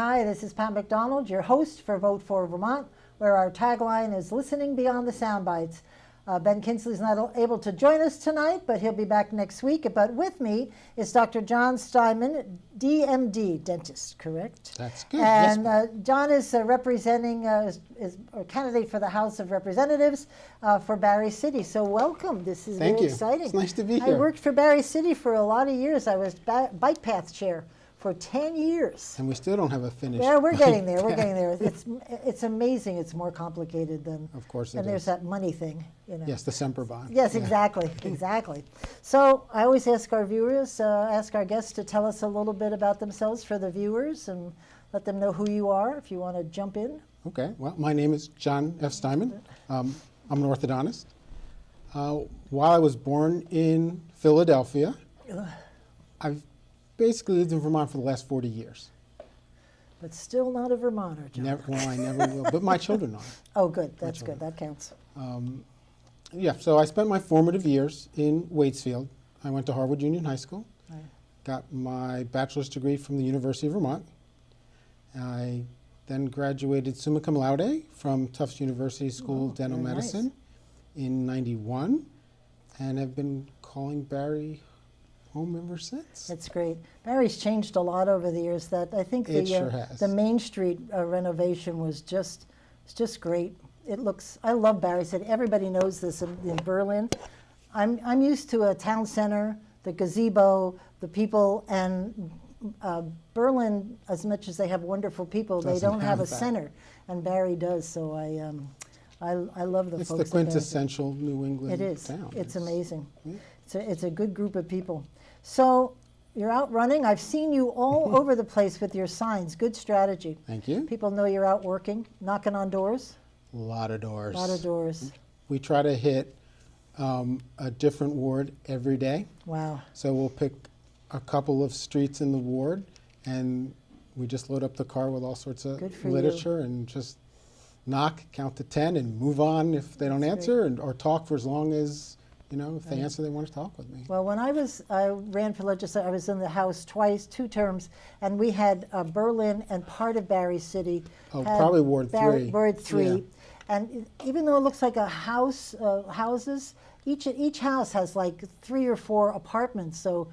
Hi, this is Pat McDonald, your host for Vote for Vermont, where our tagline is listening beyond the sound bites. Ben Kinsley's not able to join us tonight, but he'll be back next week. But with me is Dr. John Steinmen, DMD, dentist, correct? That's good. And yes, John is representing, is a candidate for the House of Representatives for Barre City. So welcome. This is Thank very you. exciting. It's nice to be I here. worked for Barre City for a lot of years. I was bike path chair for 10 years. And we still don't have a finished. Yeah, we're getting there. We're getting there. It's amazing. It's more complicated than. Of course it and there's is. that money thing, you know. Yes, the Semper bond. Yes, Yeah. exactly, exactly. So I always ask our viewers, ask our guests to tell us a little bit about themselves for the viewers and let them know who you are if you want to jump in. Okay. Well, my name is John F. Steinmen. I'm an orthodontist. While I was born in Philadelphia, I've basically lived in Vermont for the last 40 years. But still not a Vermonter, John. I never will. But my children are. Oh, good. That's good. That counts. Yeah, so I spent my formative years in Waitsfield. I went to Harvard Union High School, Right. got my bachelor's degree from the University of Vermont. I then graduated summa cum laude from Tufts University School of Dental very nice. Medicine in '91, and have been calling Barre home ever since. That's great. Barre's changed a lot over the years. That I think It sure has. the Main Street renovation was it's just great. It looks. I love Barre City. Everybody knows this in Berlin. I'm used to a town center, the gazebo, the people, and Berlin, as much as they have wonderful people, they Doesn't don't have a have that. center, and Barre does. So I love the It's folks. the quintessential New England It is. town. It's amazing. Yeah. It's a good group of people. So you're out running. I've seen you all over the place with your signs. Good strategy. Thank you. People know you're out working, knocking on doors. A lot of doors. A lot of doors. We try to hit a different ward every day. Wow. So we'll pick a couple of streets in the ward, and we just load up the car with all sorts of Good for you. literature and just knock, count to 10, and move on if they don't That's answer, or talk for as long as, if they Right. answer, they want to talk with me. Well, when I ran for legislature, I was in the House twice, 2 terms, and we had Berlin and part of Barre City. Oh, had probably Ward 3. Ward 3. Yeah. And even though it looks like a house, houses, each house has like 3 or 4 apartments. So,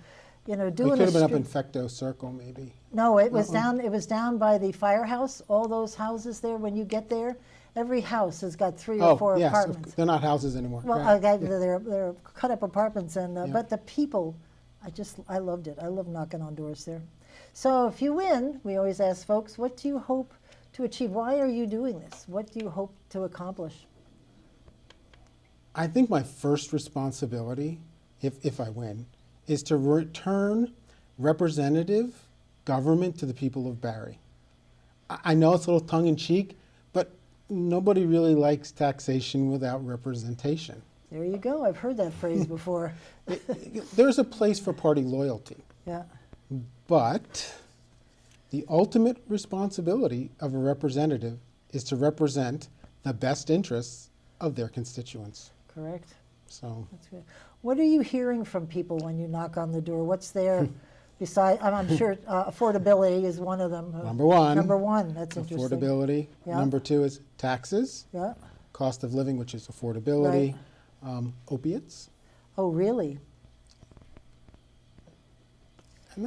doing We could have been up in street- Fecto Circle, maybe. No, it was down. It was down by the firehouse. All those houses there. When you get there, every house has got 3 or 4 yes, apartments. they're not houses anymore. Well, Right. they're cut up apartments, and Yeah. but the people, I loved it. I love knocking on doors there. So if you win, we always ask folks, what do you hope to achieve? Why are you doing this? What do you hope to accomplish? I think my first responsibility, if I win, is to return representative government to the people of Barre. I know it's a little tongue-in-cheek, but nobody really likes taxation without representation. There you go. I've heard that phrase before. There's a place for party loyalty, Yeah, but the ultimate responsibility of a representative is to represent the best interests of their constituents. correct. So That's good. What are you hearing from people when you knock on the door? What's there? Besides, I'm sure affordability is one of them. number one, That's interesting. affordability. Yeah. Number 2 is taxes, Yeah. cost of living, which is affordability, opiates. Oh, really? And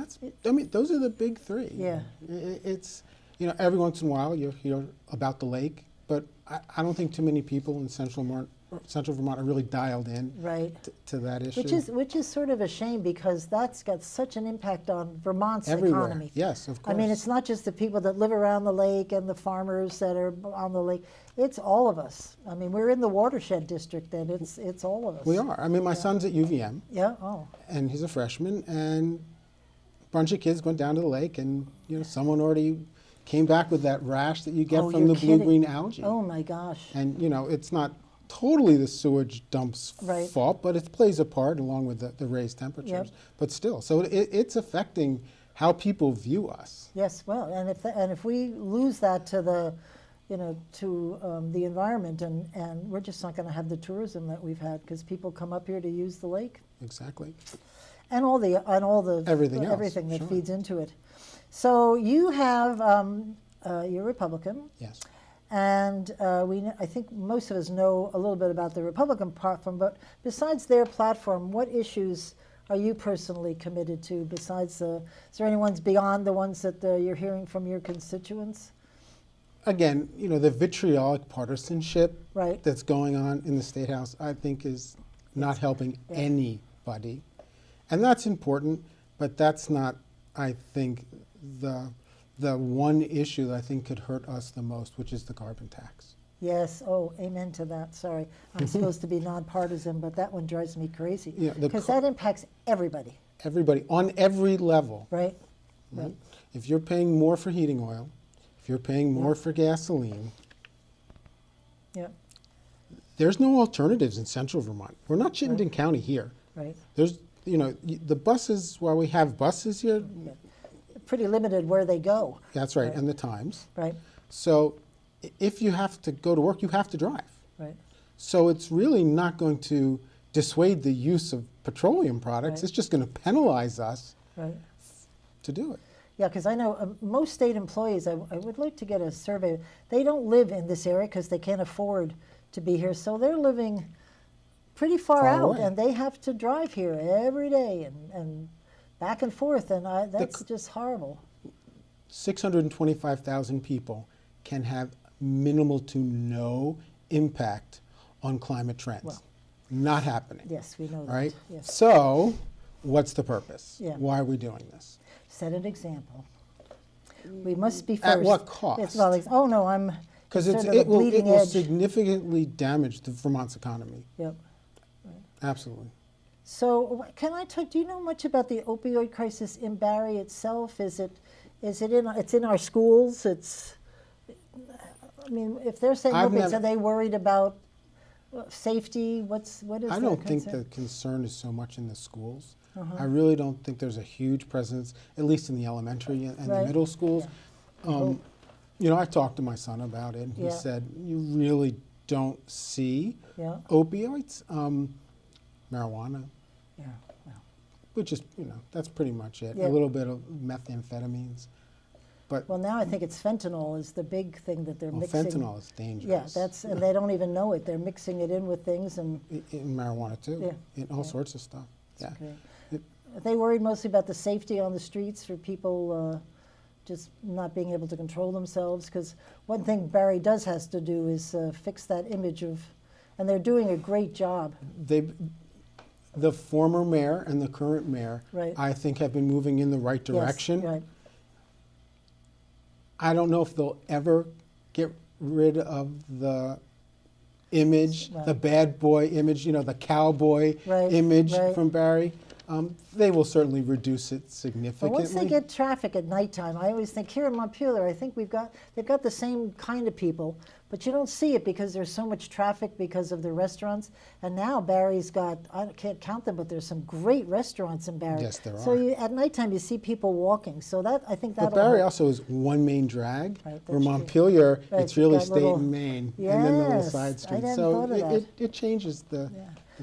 those are the big 3. Yeah. It's, every once in a while you hear about the lake, but I don't think too many people in Central Vermont are really dialed in Right. to that issue. Which is sort of a shame because that's got such an impact on Vermont's Everywhere. economy. Yes, of course. I mean, it's not just the people that live around the lake and the farmers that are on the lake. It's all of us. I mean, we're in the watershed district, and it's all of us. We are. I mean, my son's at UVM, Yeah. Oh. and he's a freshman, and a bunch of kids went down to the lake, and someone already came back with that rash that you get Oh, from the you're kidding. blue-green algae. Oh my gosh. And it's not totally the sewage dump's Right. fault, but it plays a part along with the raised temperatures. Yep. But still, so it's affecting how people view us. Yes. Well, and if we lose that to the the environment, and we're just not going to have the tourism that we've had because people come up here to use the lake Exactly. and all the Everything else, everything that sure. feeds into it. So you have, you're Republican, Yes. and I think most of us know a little bit about the Republican platform, but besides their platform, what issues are you personally committed to besides, is there any ones beyond the ones that you're hearing from your constituents? Again, the vitriolic partisanship Right. that's going on in the State House, I think is not helping yeah. anybody. And that's important, but that's not, I think, the one issue that I think could hurt us the most, which is the carbon tax. Yes, oh, amen to that, sorry. I'm supposed to be nonpartisan, but that one drives me crazy. Yeah, Because that impacts everybody, Everybody, on every level. right? Right? Yep. If you're paying more for heating oil, if you're paying more for gasoline, Yep, there's no alternatives in central Vermont. We're not Chittenden County here. right. There's, the buses, while we have buses here, Pretty limited where they go, that's right, Right. and the times. right? So if you have to go to work, you have to drive. Right. So it's really not going to dissuade the use of petroleum products. Right. It's just going to penalize us Right. to do it. Yeah, because I know most state employees, I would like to get a survey. They don't live in this area because they can't afford to be here. So they're living pretty far out, away. and they have to drive here every day and back and forth, and that's just horrible. 625,000 people can have minimal to no impact on climate trends. Well, not happening. Yes, we know that. Right? Yes. So what's the purpose? Yeah. Why are we doing this? Set an example. We must be first. At what cost? It's, well, oh no, I'm Because sort of a it will bleeding edge. significantly damage the Vermont's economy. Yep. Absolutely. So can I talk? Do you know much about the opioid crisis in Barre itself? Is it in? It's in our schools. I mean, if they're saying I've opiates, never- are they worried about safety? What is? I their don't think concern? the concern is so much in the schools. Uh-huh. I really don't think there's a huge presence, at least in the elementary and the Right. middle schools. Oh, I talked to my son about it, and he Yeah. said, you really don't see yeah, opioids, marijuana, yeah. Well, which is, that's pretty much it. Yeah. A little bit of methamphetamines. But well, now I think it's fentanyl is the big thing that they're mixing. fentanyl is dangerous. Yeah, and they don't even know it. They're mixing it in with things, and In marijuana, too. Yeah. In all Yeah. sorts of stuff. Yeah. great. It- Are they worried mostly about the safety on the streets for people just not being able to control themselves? Because one thing Barre has to do is fix that image of, and they're doing a great job. The former mayor and the current mayor, Right. I think, have been moving in the right direction. Yes, right. I don't know if they'll ever get rid of the image, Right. the bad boy image, the cowboy Right, image right. from Barre. They will certainly reduce it But significantly. once they get traffic at nighttime, I always think here in Montpelier, I think they've got the same kind of people, but you don't see it because there's so much traffic because of the restaurants. And now Barry's got, I can't count them, but there's some great restaurants in Barre. Yes, there So are. at nighttime you see people walking. So I think But that'll Barre help. also is one main drag. Right, Where that's true. Montpelier, Right, it's really got state little- and Main, and then the little Yes, side I streets. hadn't So thought of that. it changes the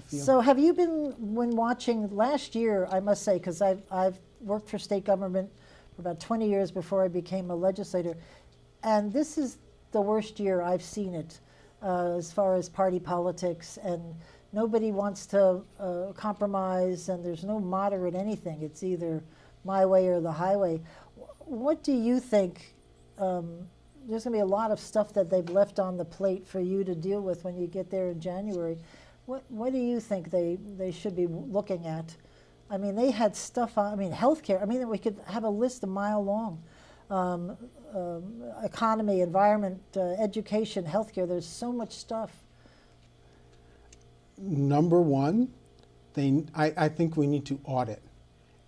feel. So have you been, when watching last year, I must say, because I've worked for state government for about 20 years before I became a legislator, and this is the worst year I've seen it as far as party politics, and nobody wants to compromise, and there's no moderate anything. It's either my way or the highway. What do you think? There's going to be a lot of stuff that they've left on the plate for you to deal with when you get there in January. What do you think they should be looking at? I mean, they had stuff on, healthcare. We could have a list a mile long. Economy, environment, education, healthcare, there's so much stuff. Number one, I think we need to audit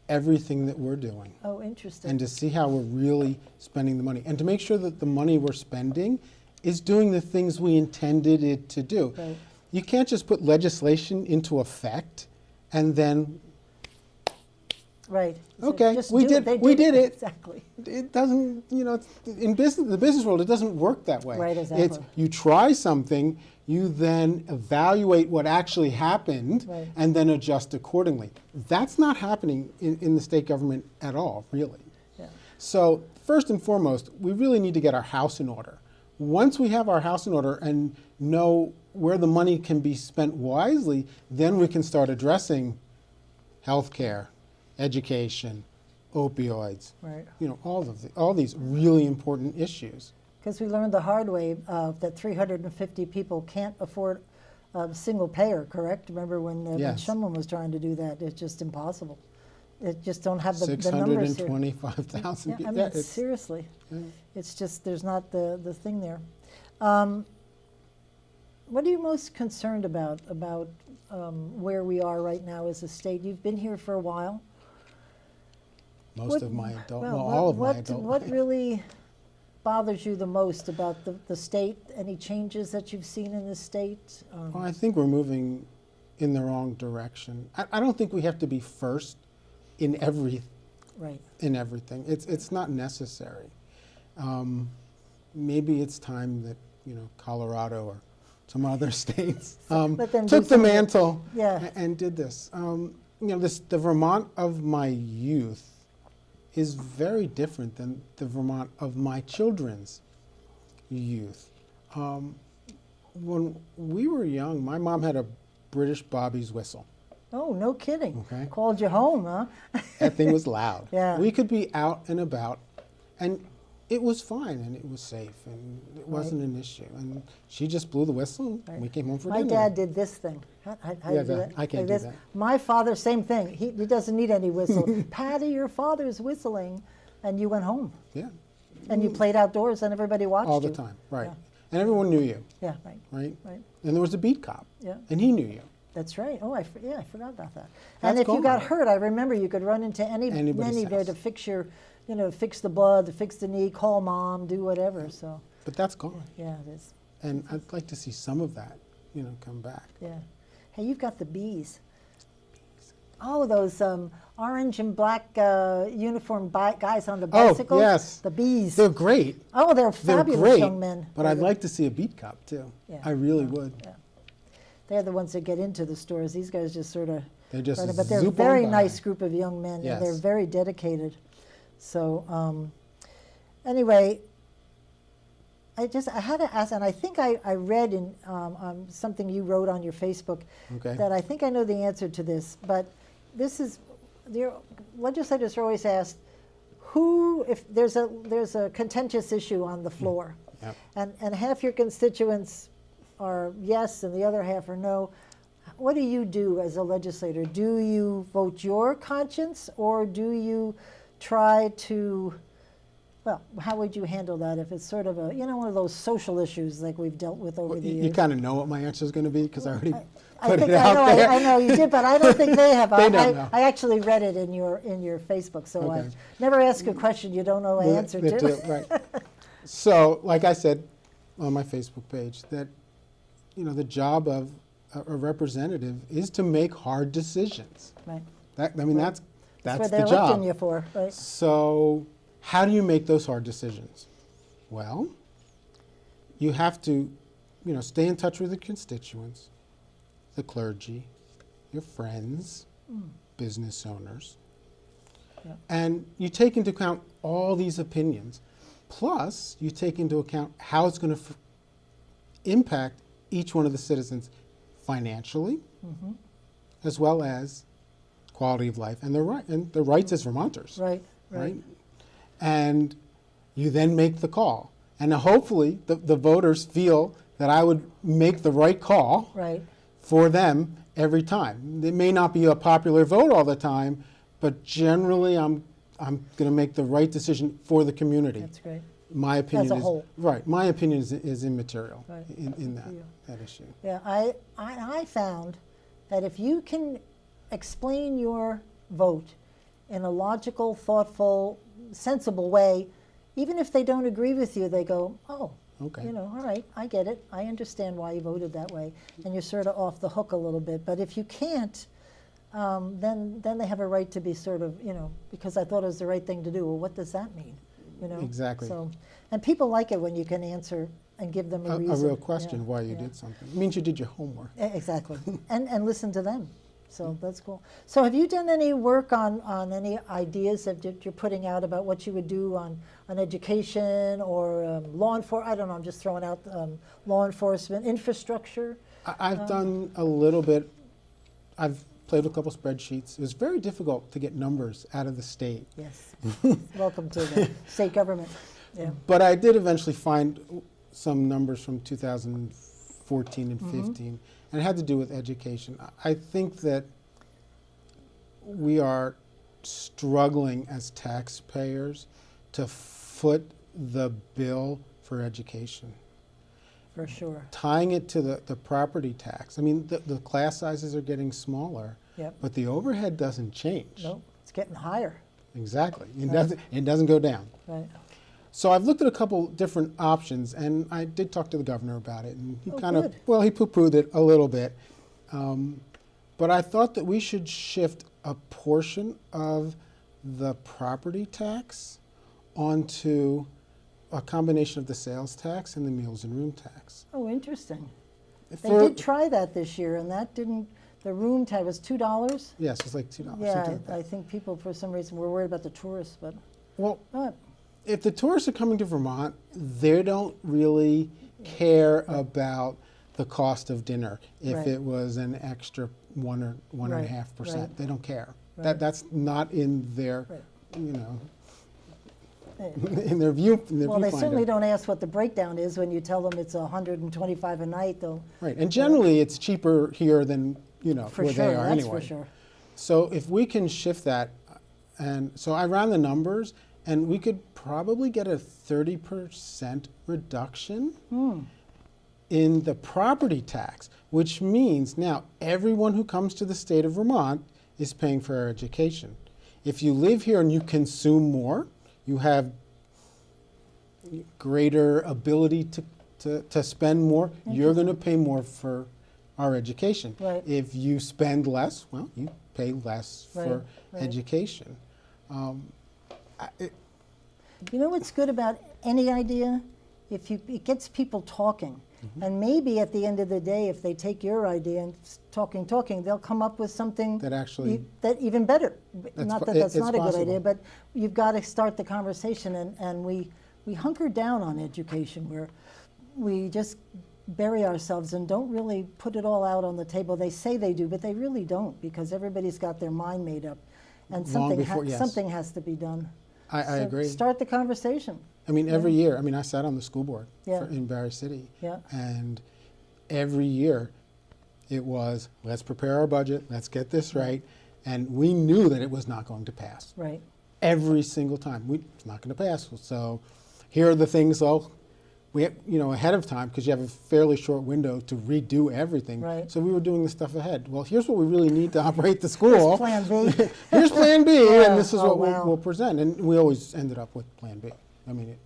everything that we're doing. Oh, interesting. And to see how we're really spending the money. And to make sure that the money we're spending is doing the things we intended it to do. Right. You can't just put legislation into effect and then, Right. So okay, just we do it. did, They we did it. Exactly. It doesn't, in the business world, it doesn't work that way. Right, It's, exactly. you try something, you then evaluate what actually happened, Right. and then adjust accordingly. That's not happening in the state government at all, really. Yeah. So first and foremost, we really need to get our house in order. Once we have our house in order and know where the money can be spent wisely, then we can start addressing healthcare, education, opioids, Right. all these really important issues. Because we learned the hard way that 350 people can't afford a single payer, correct? Remember when Yes. Shumlin was trying to do that? It's just impossible. It just don't have the numbers here. 625,000 Yeah, people. I Yeah, mean, it's- seriously. yeah. It's just, there's not the thing there. What are you most concerned about where we are right now as a state? You've been here for a while. Most of my adult, Well, all of my adult what life. really bothers you the most about the state? Any changes that you've seen in the state? Well, I think we're moving in the wrong direction. I don't think we have to be first in Right. everything. It's not necessary. Maybe it's time that Colorado or some other states Let them do took the some of it. mantle Yeah. and did this. The Vermont of my youth is very different than the Vermont of my children's youth. When we were young, my mom had a British Bobby's whistle. Oh, no kidding. Okay. Called you home, huh? That thing was loud. Yeah. We could be out and about, and it was fine, and it was safe, and it wasn't an issue. And she just blew the whistle, and we came home for My dinner. dad did this thing. How do you do that? I can't Like do this. that. My father, same thing. He doesn't need any whistle. Patty, your father's whistling, and you went home. Yeah, And you played outdoors, and everybody watched all you. the time, right. Yeah. And everyone knew you, Yeah, right. right? Right. And there was a beat cop, Yeah. and he knew you. That's right. Oh, I forgot about that. That's And if you got gone. hurt, I remember you could run into Anybody's any there house. to fix your, fix the blood, to fix the knee, call mom, do whatever. So, But that's gone. yeah, it is. And I'd like to see some of that, come back. Yeah. Hey, you've got the bees. Oh, those orange and black uniformed guys on the Oh, bicycles. yes. The bees. They're great. Oh, they're They're fabulous great. young men. But I'd like to see a beat cop too. Yeah. I really would. Yeah. They're the ones that get into the stores. These guys just sort of. They just but they're a zoop very on by. nice group of young men, and they're Yes. very dedicated. So anyway, I had to ask, and I think I read in something you wrote on your Facebook Okay. that I think I know the answer to this, but this is, the legislators are always asked, if there's a contentious issue on the floor, Yep. and half your constituents are yes and the other half are no, what do you do as a legislator? Do you vote your conscience, or do you try to, well, how would you handle that if it's sort of a, one of those social issues like we've dealt with over the years? You kind of know what my answer is going to be because I already I put think it out there. I know you did, but I don't think they have. They don't know. I actually read it in your Facebook, so I Okay. never ask a question you don't know the answer to. Right. So, like I said on my Facebook page, that the job of a representative is to make hard decisions. Right. That's That's what the they're job. electing you for, right? So, how do you make those hard decisions? Well, you have to, stay in touch with the constituents, the clergy, your friends, business owners, Yeah. and you take into account all these opinions. Plus, you take into account how it's going to impact each one of the citizens financially, as well as quality of life and their rights as Vermonters. Right. Right? And you then make the call. And hopefully the voters feel that I would make the right call Right. for them every time. It may not be a popular vote all the time, but generally I'm going to make the right decision for the community. That's great. My opinion As a is whole. right. My opinion is immaterial Right. in For you. that issue. Yeah, I found that if you can explain your vote in a logical, thoughtful, sensible way, even if they don't agree with you, they go, oh, Okay. all right, I get it. I understand why you voted that way. And you're sort of off the hook a little bit. But if you can't, then they have a right to be sort of, because I thought it was the right thing to do. Well, what does that mean? Exactly. So, and people like it when you can answer and give them a reason. A real question Yeah, why you yeah. did something. It means you did your homework. Exactly. And listen to them. So that's cool. So have you done any work on any ideas that you're putting out about what you would do on education or law enforcement? I don't know, I'm just throwing out law enforcement, infrastructure. I've done a little bit. I've played with a couple spreadsheets. It was very difficult to get numbers out of the state. Yes. Welcome to the state government. Yeah. But I did eventually find some numbers from 2014 and 15, and it had to do with education. I think that we are struggling as taxpayers to foot the bill for education. For sure. Tying it to the property tax. I mean, the class sizes are getting smaller, Yep. but the overhead doesn't change. Nope, it's getting higher. Exactly. Right. It doesn't go down. Right. So I've looked at a couple different options, and I did talk to the governor about it, and he kind of, good. well, he poo-pooed it a little bit. But I thought that we should shift a portion of the property tax onto a combination of the sales tax and the meals and room tax. Oh, interesting. They For- did try that this year, and that didn't, the room tag was $2. Yes, it's like $2. Yeah, something like that. I think people, for some reason, were worried about the tourists, but, Well, but if the tourists are coming to Vermont, they don't really care about the cost of dinner. If Right. it was an extra 1 or 1.5%, right. they don't care. Right. That's not in their, Right. you know, eh, in their view. In their well, they viewfinder. certainly don't ask what the breakdown is when you tell them it's $125 a night, though. Right, and generally it's cheaper here than For where sure, they are that's anyway. for sure. So if we can shift that, and so I ran the numbers, and we could probably get a 30% reduction in the property tax, which means now everyone who comes to the state of Vermont is paying for our education. If you live here and you consume more, you have greater ability to spend more, you're going to pay more for our education. Right. If you spend less, well, you pay less for Right. education. You know what's good about any idea? It gets people talking. And maybe at the end of the day, if they take your idea and talking, they'll come up with something That actually- that even better. Not that that's it's not a good idea, possible. but you've got to start the conversation. And we hunker down on education, where we just bury ourselves and don't really put it all out on the table. They say they do, but they really don't, because everybody's got their mind made up, and Long before- yes. something has to be done. I So agree. Start the conversation. I mean, every year, I mean, I sat on the school board Yeah. in Barre City. Yeah. And every year it was, let's prepare our budget, let's get this right. And we knew that it was not going to pass. Right. Every single time. It's not going to pass. So here are the things, we ahead of time, because you have a fairly short window to redo everything. Right. So we were doing the stuff ahead. Well, here's what we really need to operate the school. Here's plan B. Here's plan B, Yeah. and this is Oh, what wow. we'll present. And we always ended up with plan B. I mean,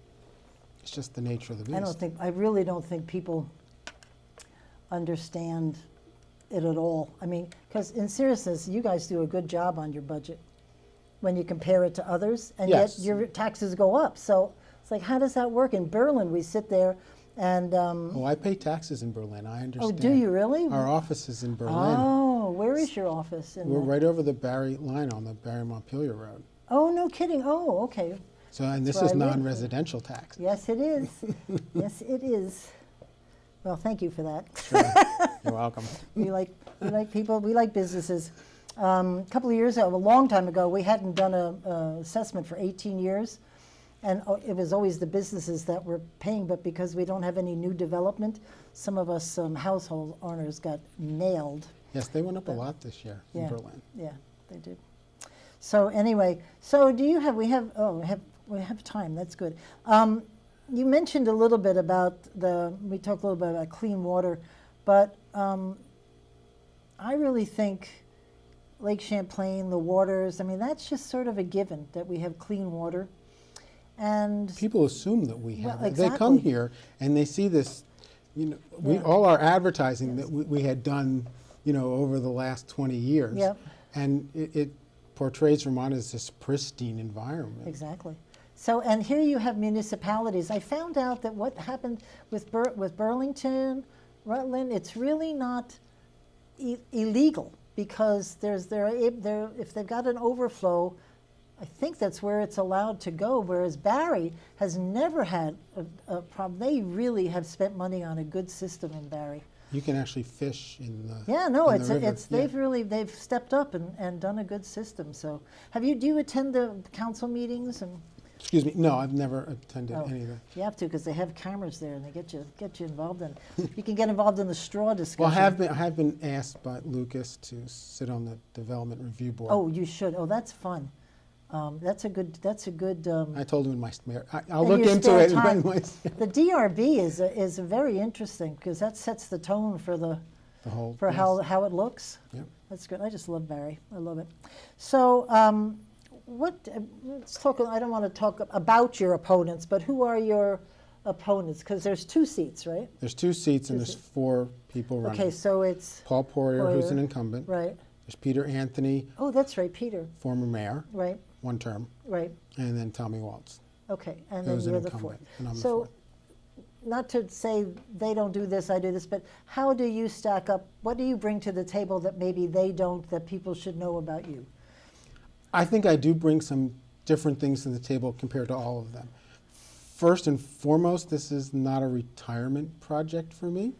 it's just the nature of the beast. I really don't think people understand it at all. I mean, because in seriousness, you guys do a good job on your budget when you compare it to others, and Yes. yet your taxes go up. So it's like, how does that work? In Berlin, we sit there and, Oh, I pay taxes in Berlin, I oh, understand. do you really? Our office is in Berlin. Oh, where is your office? We're right over the Barre line on the Barre-Montpelier Road. Oh, no kidding. Oh, okay. So, and this That's is where I live. non-residential tax. Yes, it is. Yes, it is. Well, thank you for that. Sure. You're welcome. We like people, we like businesses. A couple of years ago, a long time ago, we hadn't done a assessment for 18 years. And it was always the businesses that were paying, but because we don't have any new development, some of us household owners got nailed. Yes, they went up a lot this year in Yeah, Berlin. yeah, they did. So anyway, so do you have, we have time, that's good. You mentioned a little bit about we talked a little bit about clean water, but I really think Lake Champlain, the waters, I mean, that's just sort of a given that we have clean water. And People assume that we have Well, it. They come exactly. here and they see this, Yeah. all our advertising that we had done, over the last 20 years. Yep. And it portrays Vermont as this pristine environment. exactly. So, and here you have municipalities. I found out that what happened with Burlington, Rutland, it's really not illegal. because if they've got an overflow, I think that's where it's allowed to go, whereas Barre has never had a problem. They really have spent money on a good system in Barre. You can actually fish in the Yeah, no, in the river. they've stepped up and done a good system. So, do you attend the council meetings and? Excuse me. No, I've never attended Oh, any of that. you have to, because they have cameras there and they get you involved in. You can get involved in the straw discussion. Well, I have been asked by Lucas to sit on the development review board. Oh, you should. Oh, that's fun. That's a good. I told him in my I'll in look your into spare it. time. In my, The DRB is very interesting because that sets the tone for the whole for yes. how it looks. Yep. That's good. I just love Barre. I love it. So, let's talk. I don't want to talk about your opponents, but who are your opponents? Because there's 2 seats, right? There's 2 seats and there's 4 people running. Okay, so it's Paul Poirier, who's an Poirier, incumbent. right. There's Peter Anthony, Oh, that's right, Peter. former mayor, Right, 1 term, right. and then Tommy Waltz, Okay, and then who's an you're the 4th. incumbent, and I'm the So, 4th. not to say they don't do this, I do this, but how do you stack up? What do you bring to the table that maybe they don't, that people should know about you? I think I do bring some different things to the table compared to all of them. First and foremost, this is not a retirement project for me.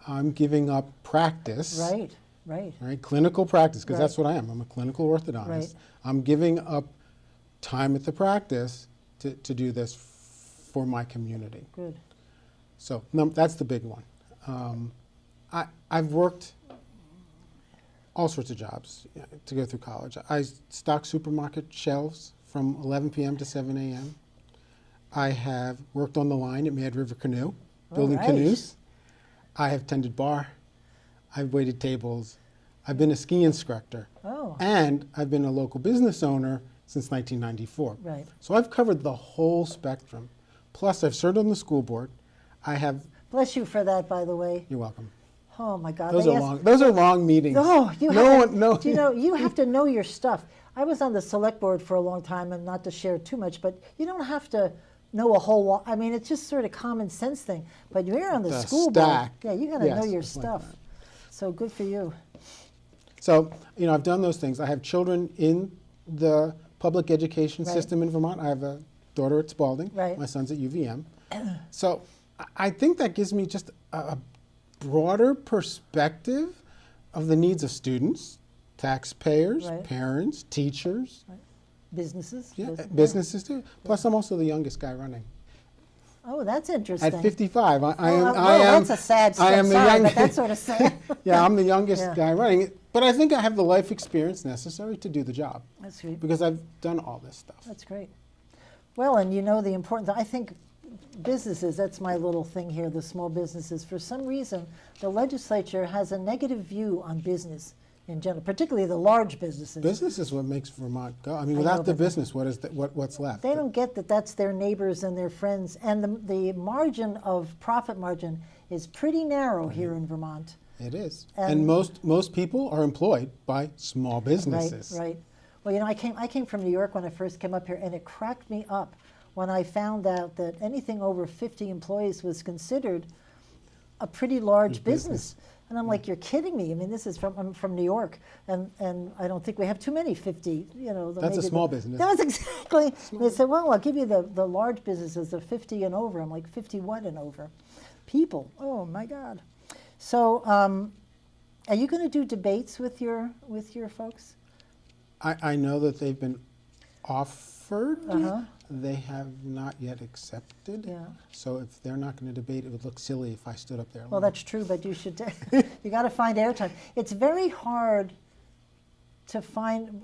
I'm giving up practice. Right, right. Right, clinical practice, because Right. that's what I am. I'm a clinical orthodontist. Right. I'm giving up time at the practice to do this for my community. Good. So that's the big one. I've worked all sorts of jobs to go through college. I stock supermarket shelves from 11 p.m. to 7 a.m. I have worked on the line at Mad River Canoe, building right. canoes. I have tended bar. I've waited tables. I've been a ski instructor. Oh. And I've been a local business owner since 1994. Right. So I've covered the whole spectrum. Plus, I've served on the school board. I have. Bless you for that, by the way. You're welcome. Oh my God. Those they are asked- long. Those are long meetings. Oh, Do you have to know your stuff. I was on the select board for a long time, and not to share too much, but you don't have to know a whole lot. I mean, it's just sort of common sense thing. But you're on the The school stack. board. Yeah, you got to know Yes, your it's like stuff. that. So good for you. So, I've done those things. I have children in the public education Right. system in Vermont. I have a daughter at Spalding. Right. My son's at UVM. So I think that gives me just a broader perspective of the needs of students, taxpayers, Right. parents, teachers, Businesses. businesses too. Plus, I'm also the youngest guy running. Oh, that's interesting. At 55, I am. Well, I am. that's a sad I am story, the young. but that's sort of sad. Yeah, I'm the youngest Yeah. guy running. But I think I have the life experience necessary to do the job That's great. because I've done all this stuff. That's great. Well, and you know the importance, I think businesses, that's my little thing here, the small businesses. For some reason, the legislature has a negative view on business in general, particularly the large businesses. Business is what makes Vermont go. I mean, I without know, the but- business, what's left? They don't get that that's their neighbors and their friends. And the margin of profit margin is pretty narrow here in Vermont. It is, And- and most people are employed by small businesses. Right, right. Well, you know, I came from New York when I first came up here, and it cracked me up when I found out that anything over 50 employees was considered a pretty large business. And I'm like, you're kidding me. I mean, I'm from New York, and I don't think we have too many 50, That's a small business. That's exactly. They said, well, I'll give you the large businesses, the 50 and over. I'm like, 51 and over. People, oh my God. So are you going to do debates with your folks? I know that they've been offered. Uh-huh. They have not yet accepted. Yeah. So if they're not going to debate, it would look silly if I stood up there. Well, alone. that's true, but you should. You got to find airtime. It's very hard to find.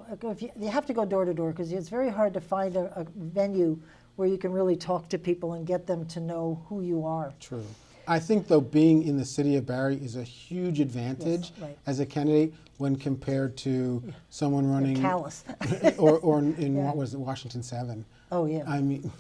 You have to go door to door because it's very hard to find a venue where you can really talk to people and get them to know who you are. True. I think, though, being in the city of Barre is a huge advantage right. as a candidate when compared to someone running Callous. or in Yeah. what was it, Washington 7. Oh yeah. I mean,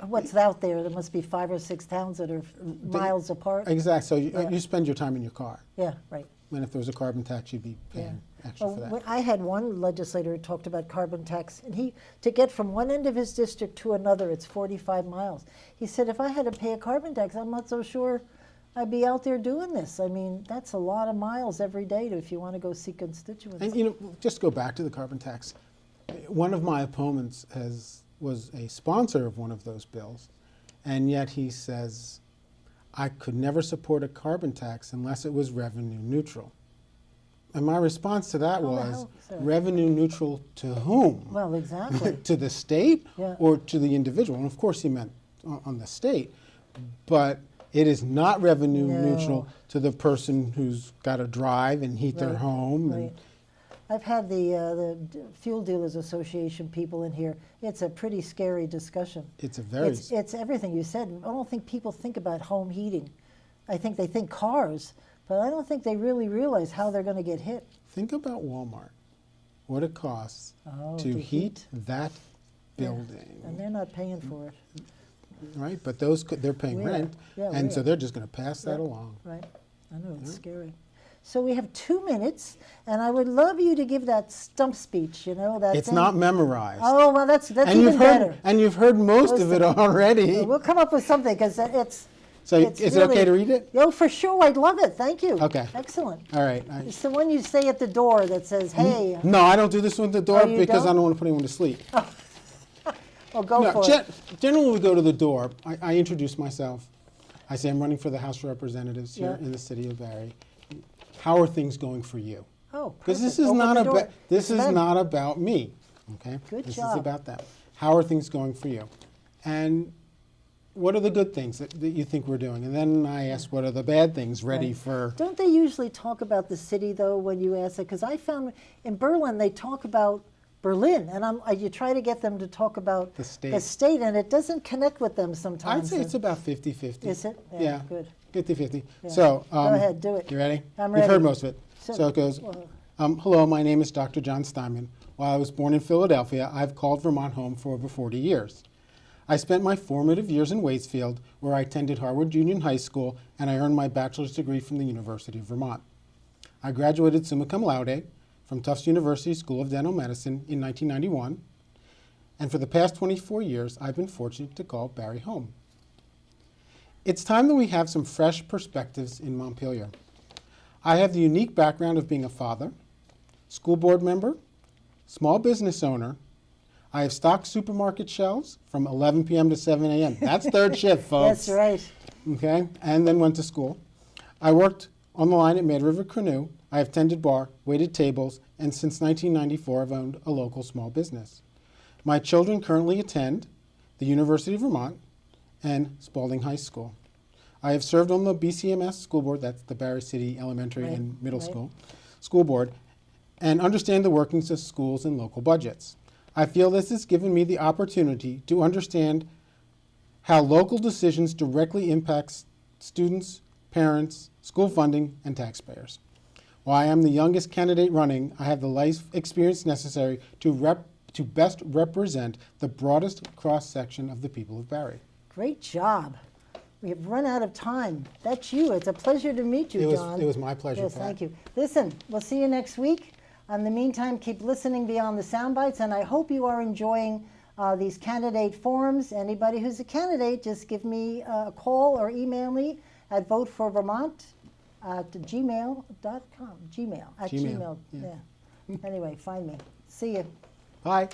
What's out there? There must be 5 or 6 towns that are miles apart. exactly. So Yeah. you spend your time in your car. Yeah, right. And if there was a carbon tax, you'd be paying extra for that. Well, I had one legislator who talked about carbon tax, and to get from one end of his district to another, it's 45 miles. He said, if I had to pay a carbon tax, I'm not so sure I'd be out there doing this. I mean, that's a lot of miles every day if you want to go see constituents. And, you know, just go back to the carbon tax. One of my opponents was a sponsor of one of those bills, and yet he says, I could never support a carbon tax unless it was revenue neutral. And my response to that How the was, hell is that? revenue neutral to whom? Well, exactly. To the state Yeah. or to the individual? And of course he meant on the state, but it is not revenue No. neutral to the person who's got to drive and heat their Right, home. right. I've had the Fuel Dealers Association people in here. It's a pretty scary discussion. It's a very It's everything you said. I don't think people think about home heating. I think they think cars, but I don't think they really realize how they're going to get hit. Think about Walmart, what it costs Oh, to to heat that Yeah. building, And they're not paying for it, right? But they're paying We are. rent, Yeah, and we so are. they're just going to pass that Yeah. along. right? I know, it's scary. So we have 2 minutes, and I would love you to give that stump speech, you know, that It's thing. not memorized. Oh, well, that's and even you've better. heard most Most of it of already. We'll come up with something, because it's So it's is it okay to really- read it? Oh, for sure, I'd love it, thank you. Okay. Excellent. All right. It's the one you say at the door that says, hey, No, I don't do this one at the door Oh, you because I don't? don't want to put anyone to sleep. well, go No, for it. generally, when we go to the door, I introduce myself. I say I'm running for the House of Representatives here Yeah. in the city of Barre. How are things going for you? Oh, Because this perfect. is Open not the door. about It's them. not about me. Okay. Good this job. is about them. How are things going for you? And what are the good things that you think we're doing? And then I ask, what are the bad things ready Right. for? Don't they usually talk about the city, though, when you ask it? Because I found in Berlin, they talk about Berlin, and you try to get them to talk about The state. and it doesn't connect with them I'd sometimes. say it's about 50-50. Is it? Yeah, Yeah. good. 50-50. Yeah. So Go ahead, do it. You ready? I'm You've ready. heard most of it. So- So it goes, well- hello, my name is Dr. John Steinmen. While I was born in Philadelphia, I've called Vermont home for over 40 years. I spent my formative years in Waitsfield, where I attended Harvard Union High School, and I earned my bachelor's degree from the University of Vermont. I graduated summa cum laude from Tufts University School of Dental Medicine in 1991, and for the past 24 years, I've been fortunate to call Barre home. It's time that we have some fresh perspectives in Montpelier. I have the unique background of being a father, school board member, small business owner. I have stocked supermarket shelves from 11 p.m. to 7 a.m. That's third shift, folks. That's right. Okay, and then went to school. I worked on the line at Mad River Canoe. I have tended bar, waited tables, and since 1994, I've owned a local small business. My children currently attend the University of Vermont and Spalding High School. I have served on the BCMS school board, that's the Barre City Elementary Right, and Middle right. School board, and understand the workings of schools and local budgets. I feel this has given me the opportunity to understand how local decisions directly impact students, parents, school funding, and taxpayers. While I am the youngest candidate running, I have the life experience necessary to best represent the broadest cross-section of the people of Barre. Great job. We have run out of time. That's you. It's a pleasure to meet you, John. It was my pleasure, Yes, Pat. thank you. Listen, we'll see you next week. In the meantime, keep listening beyond the sound bites, and I hope you are enjoying these candidate forums. Anybody who's a candidate, just give me a call or email me at voteforvermont@gmail.com. Gmail. Gmail, yeah. Yeah. Anyway, find me. See you. Bye.